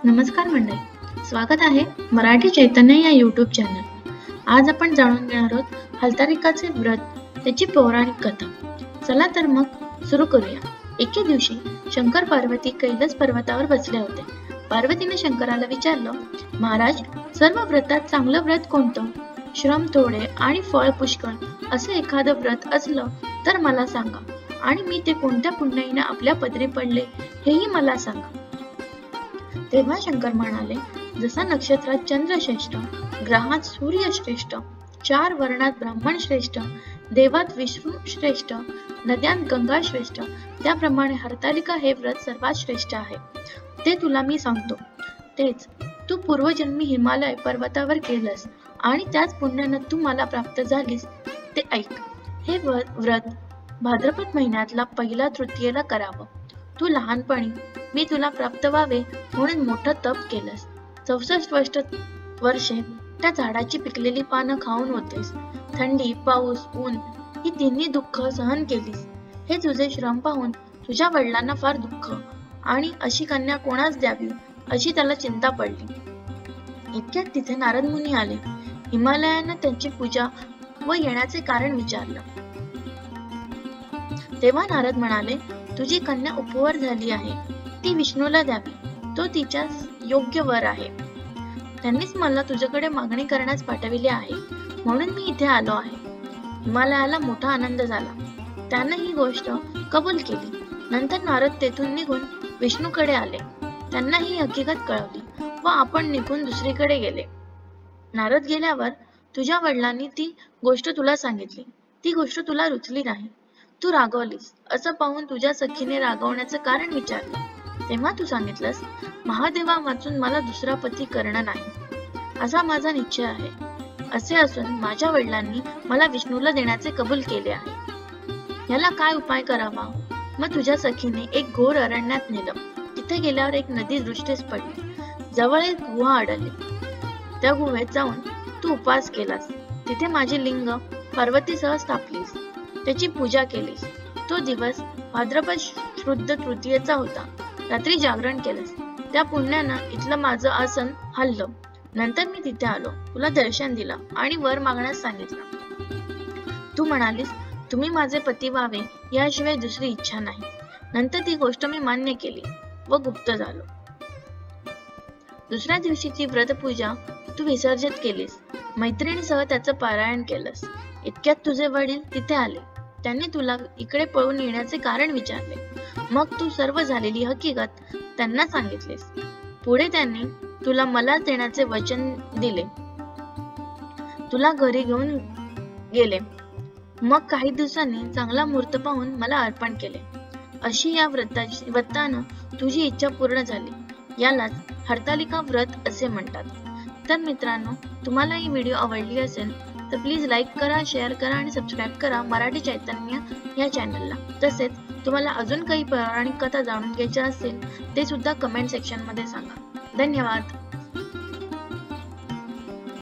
नमस्कार मंडळी, स्वागत आहे मराठी चैतन्य या यूट्यूब चॅनल। आज आपण जाणून घेणार आहोत हरतालिकाचे व्रत, त्याची पौराणिक कथा। चला तर मग सुरू करूया। एके दिवशी शंकर पार्वती कैलास पर्वतावर बसले होते। पार्वतीने शंकराला विचारलं, महाराज, सर्व व्रतात चांगलं व्रत कोणतं? श्रम थोडे आणि फळ पुष्कळ असं एखादं व्रत असलं तर मला सांगा, आणि मी ते कोणत्या पुण्याईने आपल्या पदरी पडले हेही मला सांगा। तेव्हा शंकर म्हणाले, जसा नक्षत्रात चंद्र श्रेष्ठ, ग्रहात सूर्य श्रेष्ठ, 4 वर्णात ब्राह्मण श्रेष्ठ, देवात विष्णू श्रेष्ठ, नद्यांत गंगा श्रेष्ठ, त्याप्रमाणे हरतालिका हे व्रत सर्वात श्रेष्ठ आहे। ते तुला मी सांगतो। तेच तू पूर्वजन्मी हिमालय पर्वतावर केलंस आणि त्याच पुण्यानं तू मला प्राप्त झालीस ते ऐक। हे व्रत भाद्रपद महिन्यातला पहिला तृतीयेला करावं। तू लहानपणी मी तुला प्राप्त व्हावे म्हणून मोठं तप केलंस। 64 वर्षे त्या झाडाची पिकलेली पानं खाऊन होतेस। थंडी, पाऊस, ऊन ही तिन्ही दुःख सहन केलीस। हे तुझे श्रम पाहून तुझ्या वडिलांना फार दुःख आणि अशी कन्या कोणास द्यावी अशी त्याला चिंता पडली। इतक्यात तिथे नारद मुनी आले। हिमालयानं त्यांची पूजा व येण्याचे कारण विचारलं। तेव्हा नारद म्हणाले, तुझी कन्या उपवर झाली आहे, ती विष्णूला द्यावी, तो तिच्या योग्य वर आहे। त्यांनीच मला तुझ्याकडे मागणी करण्यास पाठविले आहे, म्हणून मी इथे आलो आहे। हिमालयाला मोठा आनंद झाला, त्याने ही गोष्ट कबूल केली। नंतर नारद तेथून निघून विष्णूकडे आले, त्यांना ही हकीकत कळवली व आपण निघून दुसरीकडे गेले। नारद गेल्यावर तुझ्या वडिलांनी ती गोष्ट तुला सांगितली, ती गोष्ट तुला रुचली नाही, तू रागवलीस। असं पाहून तुझ्या सखीने रागवण्याचं कारण विचारलं। तेव्हा तू सांगितलंस, महादेवा वाचून मला दुसरा पती करणं नाही, असा माझा निश्चय आहे। असे असून माझ्या वडिलांनी मला विष्णूला देण्याचे कबूल केले आहे। याला काय उपाय करावा? मग तुझ्या सखीने एक घोर अरण्यात नेलं। तिथे गेल्यावर एक नदी दृष्टीस पडली, जवळ एक गुहा आढळली। त्या गुहेत जाऊन तू उपवास केलास। तिथे माझी लिंग पार्वतीसह स्थापलीस, त्याची पूजा केलीस। तो दिवस भाद्रपद शुद्ध तृतीयेचा होता। रात्री जागरण केलंस, त्या पुण्यानं इथलं माझं आसन हललं। नंतर मी तिथे आलो, तुला दर्शन दिलं आणि वर मागण्यास सांगितलं। तू म्हणालीस, तुम्ही माझे पती व्हावे याशिवाय दुसरी इच्छा नाही। नंतर ती गोष्ट मी मान्य केली व गुप्त झालो। दुसऱ्या दिवशीची व्रतपूजा तू विसर्जित केलीस, मैत्रिणीसह त्याचं पारायण केलंस। इतक्यात तुझे वडील तिथे आले, त्यांनी तुला इकडे पळून येण्याचे कारण विचारले। मग तू सर्व झालेली हकीकत त्यांना सांगितलीस। पुढे त्यांनी तुला मला देण्याचे वचन दिले, तुला घरी घेऊन गेले। मग काही दिवसांनी चांगला मुहूर्त पाहून मला अर्पण केले। अशी या व्रतानं तुझी इच्छा पूर्ण झाली। यालाच हरतालिका व्रत असे म्हणतात। तर मित्रांनो, तुम्हाला ही व्हिडिओ आवडली असेल तर प्लीज लाईक करा, शेअर करा आणि सबस्क्राईब करा मराठी चैतन्य या चॅनलला। तसेच तुम्हाला अजून काही पौराणिक कथा जाणून घ्यायच्या असेल ते सुद्धा कमेंट सेक्शन मध्ये सांगा। धन्यवाद।